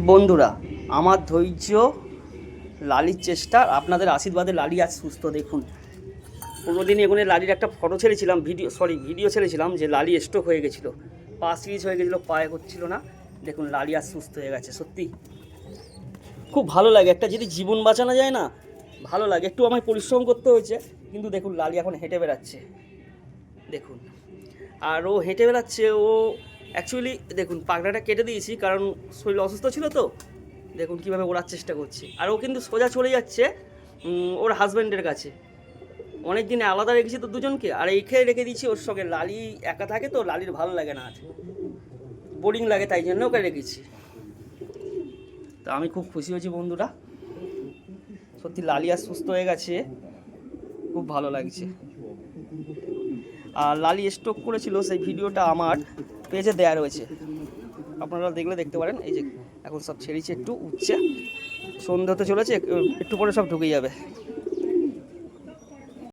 বন্ধুরা, আমার ধৈর্য, লালির চেষ্টা, আপনাদের আশীর্বাদে লালি আজ সুস্থ। দেখুন, 15 দিন এগুলো লালির একটা ফটো ছেড়েছিলাম, ভিডিও ছেড়েছিলাম যে লালি স্ট্রোক হয়ে গেছিলো, পা সিরিজ হয়ে গেছিলো, পায়ে করছিল না। দেখুন লালি আজ সুস্থ হয়ে গেছে। সত্যি খুব ভালো লাগে, একটা যদি জীবন বাঁচানো যায় না ভালো লাগে। একটু আমায় পরিশ্রম করতে হয়েছে, কিন্তু দেখুন লালি এখন হেঁটে বেড়াচ্ছে। দেখুন, আর ও হেঁটে বেড়াচ্ছে। ও অ্যাকচুয়ালি দেখুন পাগড়াটা কেটে দিয়েছি, কারণ শরীর অসুস্থ ছিল তো। দেখুন কীভাবে ওড়ার চেষ্টা করছে, আর ও কিন্তু সোজা চলে যাচ্ছে ওর হাজব্যান্ডের কাছে। অনেক দিনে আলাদা রেখেছি তো দুজনকে, আর এইখানে রেখে দিয়েছি ওর সঙ্গে। লালি একা থাকে তো, লালির ভালো লাগে না, আছে বোরিং লাগে, তাই জন্য ওকে রেখেছি। তো আমি খুব খুশি হয়েছি বন্ধুরা, সত্যি লালি আর সুস্থ হয়ে গেছে, খুব ভালো লাগছে। আর লালি স্ট্রোক করেছিল সেই ভিডিওটা আমার পেজে দেওয়া রয়েছে, আপনারা দেখলে দেখতে পারেন। এই যে এখন সব ছেড়েছে, একটু উঠছে, সন্ধ্যে হতে চলেছে, একটু পরে সব ঢুকে যাবে।